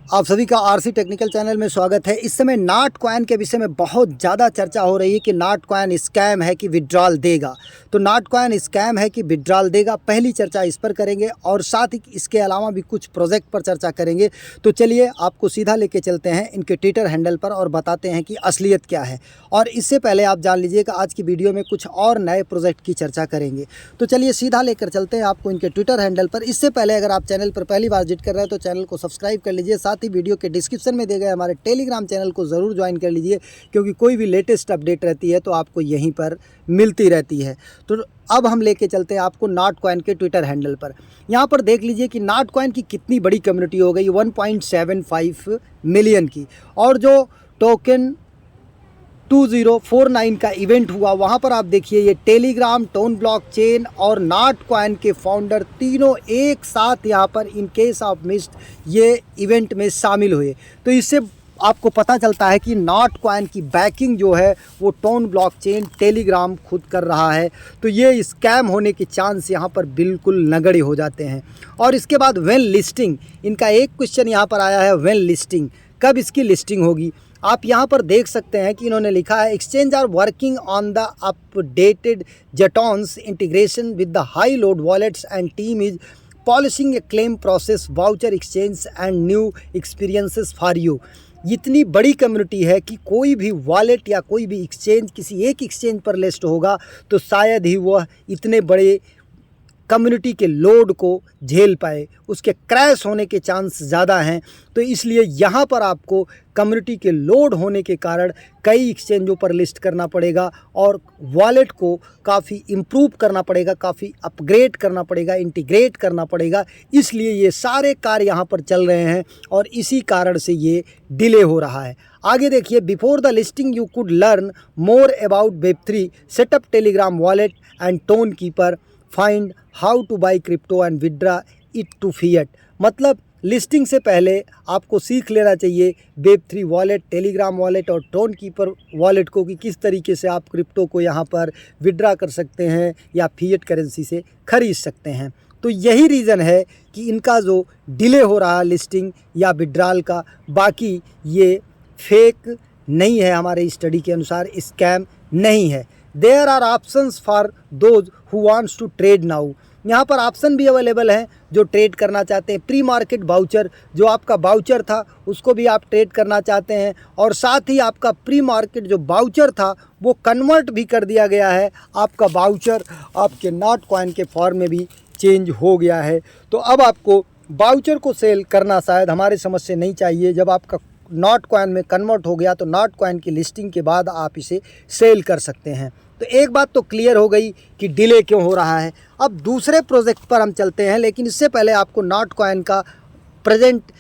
आप सभी का आरसी टेक्निकल चैनल में स्वागत है। इस समय नाट कॉइन के विषय में बहुत ज़्यादा चर्चा हो रही है कि नाट कॉइन स्कैम है कि विड्रॉल देगा। तो नाट कॉइन स्कैम है कि विड्रॉल देगा, पहली चर्चा इस पर करेंगे और साथ ही इसके अलावा भी कुछ प्रोजेक्ट पर चर्चा करेंगे। तो चलिए आपको सीधा लेके चलते हैं इनके ट्विटर हैंडल पर और बताते हैं कि असलियत क्या है। और इससे पहले आप जान लीजिए कि आज की वीडियो में कुछ और नए प्रोजेक्ट की चर्चा करेंगे। तो चलिए सीधा लेकर चलते हैं आपको इनके ट्विटर हैंडल पर। इससे पहले अगर आप चैनल पर पहली बार विजिट कर रहे हैं तो चैनल को सब्सक्राइब कर लीजिए, साथ ही वीडियो के डिस्क्रिप्शन में दिए गए हमारे टेलीग्राम चैनल को ज़रूर ज्वाइन कर लीजिए, क्योंकि कोई भी लेटेस्ट अपडेट रहती है तो आपको यहीं पर मिलती रहती है। तो अब हम लेके चलते हैं आपको नाट कॉइन के ट्विटर हैंडल पर। यहाँ पर देख लीजिए कि नाट कॉइन की कितनी बड़ी कम्युनिटी हो गई, 1.75 मिलियन की। और जो टोकन 2049 का इवेंट हुआ वहाँ पर आप देखिए ये टेलीग्राम, टोन ब्लॉकचेन और नाट कॉइन के फाउंडर तीनों एक साथ यहाँ पर इन केस ऑफ मिस्ट ये इवेंट में शामिल हुए। तो इससे आपको पता चलता है कि नाट कॉइन की बैकिंग जो है वो टोन ब्लॉकचेन, टेलीग्राम खुद कर रहा है। तो ये स्कैम होने के चांस यहाँ पर बिल्कुल नगण्य हो जाते हैं। और इसके बाद वेन लिस्टिंग, इनका एक क्वेश्चन यहाँ पर आया है, वेन लिस्टिंग, कब इसकी लिस्टिंग होगी। आप यहाँ पर देख सकते हैं कि इन्होंने लिखा है exchange are working on the updated jettons integration with the high load wallets and team is polishing a claim process voucher exchange and new experiences for you. इतनी बड़ी कम्युनिटी है कि कोई भी वॉलेट या कोई भी एक्सचेंज किसी एक एक्सचेंज पर लिस्ट होगा तो शायद ही वह इतने बड़े कम्युनिटी के लोड को झेल पाए, उसके क्रैश होने के चांस ज़्यादा हैं। तो इसलिए यहाँ पर आपको कम्युनिटी के लोड होने के कारण कई एक्सचेंजों पर लिस्ट करना पड़ेगा और वॉलेट को काफ़ी इम्प्रूव करना पड़ेगा, काफ़ी अपग्रेड करना पड़ेगा, इंटीग्रेट करना पड़ेगा। इसलिए ये सारे कार्य यहाँ पर चल रहे हैं और इसी कारण से ये डिले हो रहा है। आगे देखिए, before the listing you could learn more about web3, setup Telegram wallet and Tonkeeper, find how to buy crypto and withdraw it to fiat. मतलब लिस्टिंग से पहले आपको सीख लेना चाहिए वेब3 वॉलेट, टेलीग्राम वॉलेट और टोन कीपर वॉलेट को कि किस तरीके से आप क्रिप्टो को यहाँ पर विड्रा कर सकते हैं या फिएट करेंसी से खरीद सकते हैं। तो यही रीज़न है कि इनका जो डिले हो रहा है लिस्टिंग या विड्रॉल का। बाकी ये फेक नहीं है, हमारे स्टडी के अनुसार स्कैम नहीं है। There are options for those who wants to trade now. यहाँ पर ऑप्शन भी अवेलेबल हैं जो ट्रेड करना चाहते हैं। प्री मार्केट बाउचर, जो आपका बाउचर था उसको भी आप ट्रेड करना चाहते हैं और साथ ही आपका प्री मार्केट जो बाउचर था वो कन्वर्ट भी कर दिया गया है। आपका बाउचर आपके नाट कॉइन के फॉर्म में भी चेंज हो गया है। तो अब आपको बाउचर को सेल करना शायद हमारे समझ से नहीं चाहिए। जब आपका नाट कॉइन में कन्वर्ट हो गया तो नाट कॉइन की लिस्टिंग के बाद आप इसे सेल कर सकते हैं। तो एक बात तो क्लियर हो गई कि डिले क्यों हो रहा है। अब दूसरे प्रोजेक्ट पर हम चलते हैं, लेकिन इससे पहले आपको नाट कॉइन का प्रेजेंट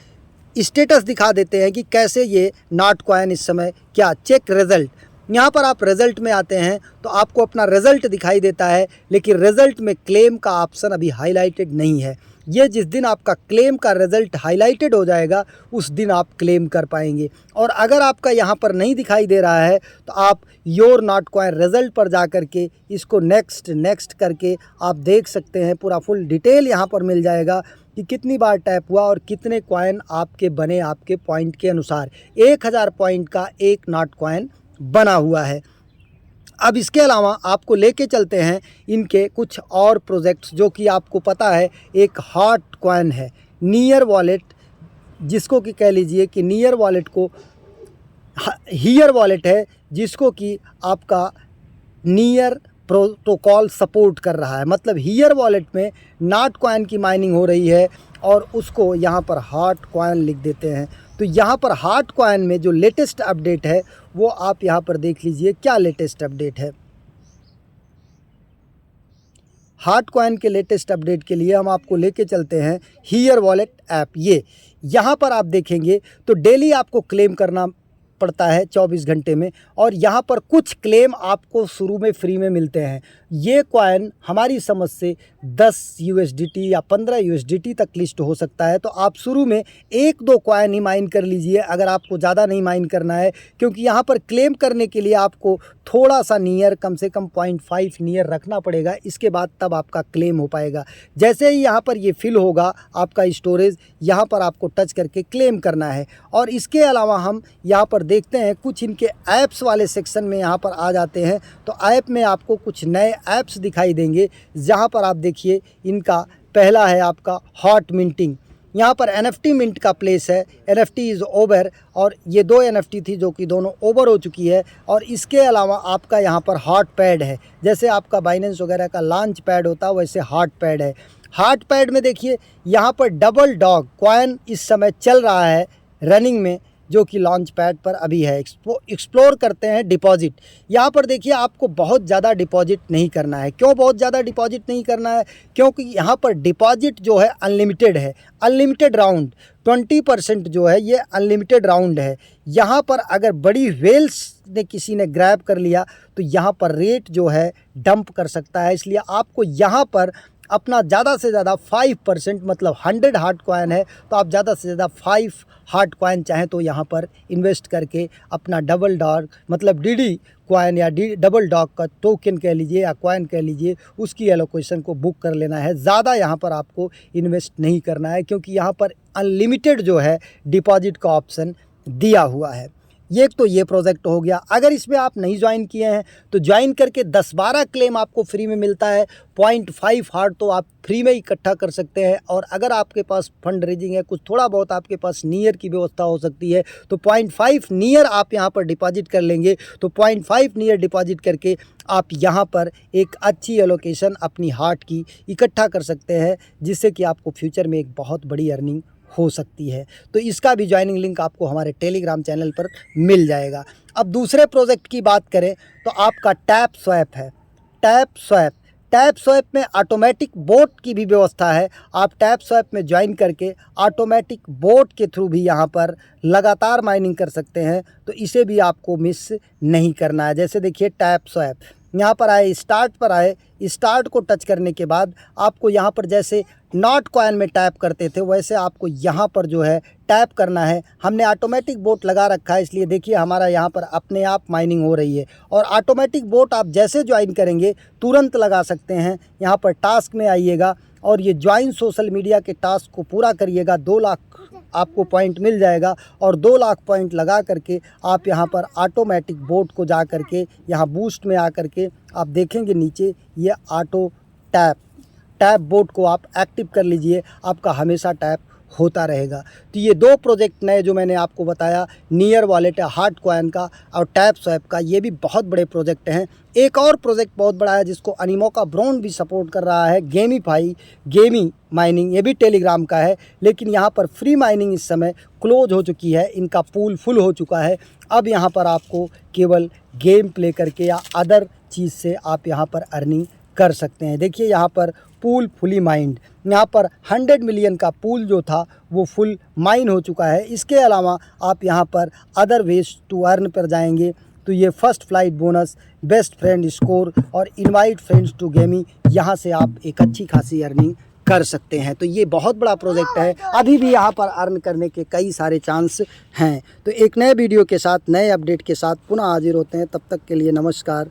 स्टेटस दिखा देते हैं कि कैसे ये नाट कॉइन इस समय क्या। चेक रिज़ल्ट, यहाँ पर आप रिज़ल्ट में आते हैं तो आपको अपना रिज़ल्ट दिखाई देता है, लेकिन रिज़ल्ट में क्लेम का ऑप्शन अभी हाईलाइटेड नहीं है। ये जिस दिन आपका क्लेम का रिज़ल्ट हाईलाइटेड हो जाएगा उस दिन आप क्लेम कर पाएंगे। और अगर आपका यहाँ पर नहीं दिखाई दे रहा है तो आप योर नाट कॉइन रिज़ल्ट पर जा कर के इसको नेक्स्ट करके आप देख सकते हैं। पूरा फुल डिटेल यहाँ पर मिल जाएगा कि कितनी बार टैप हुआ और कितने कॉइन आपके बने आपके पॉइंट के अनुसार। 1000 पॉइंट का एक नाट कॉइन बना हुआ है। अब इसके अलावा आपको लेके चलते हैं इनके कुछ और प्रोजेक्ट्स जो कि आपको पता है। एक हॉट कॉइन है नियर वॉलेट, जिसको कि कह लीजिए कि नियर वॉलेट को हियर वॉलेट है, जिसको कि आपका नियर प्रोटोकॉल सपोर्ट कर रहा है। मतलब हियर वॉलेट में नाट कॉइन की माइनिंग हो रही है और उसको यहाँ पर हॉट कॉइन लिख देते हैं। तो यहाँ पर हॉट कॉइन में जो लेटेस्ट अपडेट है वो आप यहाँ पर देख लीजिए क्या लेटेस्ट अपडेट है। हॉट कॉइन के लेटेस्ट अपडेट के लिए हम आपको लेके चलते हैं हियर वॉलेट ऐप। ये यहाँ पर आप देखेंगे तो डेली आपको क्लेम करना पड़ता है 24 घंटे में, और यहाँ पर कुछ क्लेम आपको शुरू में फ्री में मिलते हैं। ये कॉइन हमारी समझ से 10 USDT या 15 USDT तक लिस्ट हो सकता है। तो आप शुरू में 1-2 कॉइन ही माइन कर लीजिए अगर आपको ज़्यादा नहीं माइन करना है, क्योंकि यहाँ पर क्लेम करने के लिए आपको थोड़ा सा नियर, कम से कम 0.5 नियर रखना पड़ेगा। इसके बाद तब आपका क्लेम हो पाएगा। जैसे ही यहाँ पर ये फिल होगा आपका स्टोरेज, यहाँ पर आपको टच करके क्लेम करना है। और इसके अलावा हम यहाँ पर देखते हैं कुछ इनके ऐप्स वाले सेक्शन में यहाँ पर आ जाते हैं। तो ऐप में आपको कुछ नए ऐप्स दिखाई देंगे, जहाँ पर आप देखिए इनका पहला है आपका हॉट मिंटिंग। यहाँ पर NFT मिंट का प्लेस है, NFT इज़ ओवर, और ये 2 NFT थी जो कि दोनों ओवर हो चुकी है। और इसके अलावा आपका यहाँ पर हॉट पैड है, जैसे आपका बाइनेंस वगैरह का लॉन्च पैड होता है वैसे हॉट पैड है। हॉट पैड में देखिए यहाँ पर डबल डॉग कॉइन इस समय चल रहा है रनिंग में, जो कि लॉन्च पैड पर अभी है। एक्सप्लोर करते हैं डिपॉजिट। यहाँ पर देखिए आपको बहुत ज़्यादा डिपॉजिट नहीं करना है। क्यों बहुत ज़्यादा डिपॉजिट नहीं करना है? क्योंकि यहाँ पर डिपॉजिट जो है अनलिमिटेड है, अनलिमिटेड राउंड 20% जो है ये अनलिमिटेड राउंड है। यहाँ पर अगर बड़ी वेल्स ने किसी ने ग्रैब कर लिया तो यहाँ पर रेट जो है डंप कर सकता है। इसलिए आपको यहाँ पर अपना ज़्यादा से ज़्यादा 5%, मतलब 100 हार्ड कॉइन है तो आप ज़्यादा से ज़्यादा 5 हार्ड कॉइन चाहें तो यहाँ पर इन्वेस्ट करके अपना डबल डॉग, मतलब DD कॉइन या डबल डॉग का टोकन कह लीजिए या कॉइन कह लीजिए, उसकी एलोकेशन को बुक कर लेना है। ज़्यादा यहाँ पर आपको इन्वेस्ट नहीं करना है, क्योंकि यहाँ पर अनलिमिटेड जो है डिपॉजिट का ऑप्शन दिया हुआ है। ये तो ये प्रोजेक्ट हो गया। अगर इसमें आप नहीं ज्वाइन किए हैं तो ज्वाइन करके 10-12 क्लेम आपको फ्री में मिलता है। 0.5 हार्ड तो आप फ्री में इकट्ठा कर सकते हैं। और अगर आपके पास फंड रेजिंग है, कुछ थोड़ा बहुत आपके पास नियर की व्यवस्था हो सकती है, तो 0.5 नियर आप यहाँ पर डिपॉजिट कर लेंगे। तो 0.5 नियर डिपॉजिट करके आप यहाँ पर एक अच्छी एलोकेशन अपनी हार्ट की इकट्ठा कर सकते हैं, जिससे कि आपको फ्यूचर में एक बहुत बड़ी अर्निंग हो सकती है। तो इसका भी ज्वाइनिंग लिंक आपको हमारे टेलीग्राम चैनल पर मिल जाएगा। अब दूसरे प्रोजेक्ट की बात करें तो आपका टैप स्वैप है। टैप स्वैप में ऑटोमेटिक बोट की भी व्यवस्था है। आप टैप स्वैप में ज्वाइन करके ऑटोमेटिक बोट के थ्रू भी यहाँ पर लगातार माइनिंग कर सकते हैं। तो इसे भी आपको मिस नहीं करना है। जैसे देखिए टैप स्वैप, यहाँ पर आए, स्टार्ट पर आए, स्टार्ट को टच करने के बाद आपको यहाँ पर जैसे नॉट कॉइन में टैप करते थे वैसे आपको यहाँ पर जो है टैप करना है। हमने ऑटोमेटिक बोट लगा रखा है, इसलिए देखिए हमारा यहाँ पर अपने आप माइनिंग हो रही है। और ऑटोमेटिक बोट आप जैसे ज्वाइन करेंगे तुरंत लगा सकते हैं। यहाँ पर टास्क में आइएगा और ये ज्वाइन सोशल मीडिया के टास्क को पूरा करिएगा। 2 लाख आपको पॉइंट मिल जाएगा और 2 लाख पॉइंट लगा करके आप यहाँ पर ऑटोमेटिक बोट को जा करके यहाँ बूस्ट में आ करके आप देखेंगे नीचे ये ऑटो टैप बोट को आप एक्टिव कर लीजिए, आपका हमेशा टैप होता रहेगा। तो ये 2 प्रोजेक्ट नए जो मैंने आपको बताया, नियर वॉलेट है हार्ड कॉइन का और टैप स्वैप का, ये भी बहुत बड़े प्रोजेक्ट हैं। एक और प्रोजेक्ट बहुत बड़ा है जिसको अनिमोका ब्राउन भी सपोर्ट कर रहा है, गेमी माइनिंग। ये भी टेलीग्राम का है, लेकिन यहाँ पर फ्री माइनिंग इस समय क्लोज हो चुकी है, इनका पूल फुल हो चुका है। अब यहाँ पर आपको केवल गेम प्ले करके या अदर चीज़ से आप यहाँ पर अर्निंग कर सकते हैं। देखिए यहाँ पर पूल फुली माइंड, यहाँ पर 100 मिलियन का पूल जो था वो फुल माइन हो चुका है। इसके अलावा आप यहाँ पर अदर वेज टू अर्न पर जाएंगे तो ये first flight bonus, best friend score और इनवाइट फ्रेंड्स टू गेमी, यहाँ से आप एक अच्छी खासी अर्निंग कर सकते हैं। तो ये बहुत बड़ा प्रोजेक्ट है, अभी भी यहाँ पर अर्न करने के कई सारे चांस हैं। तो एक नए वीडियो के साथ, नए अपडेट के साथ पुनः हाजिर होते हैं। तब तक के लिए नमस्कार।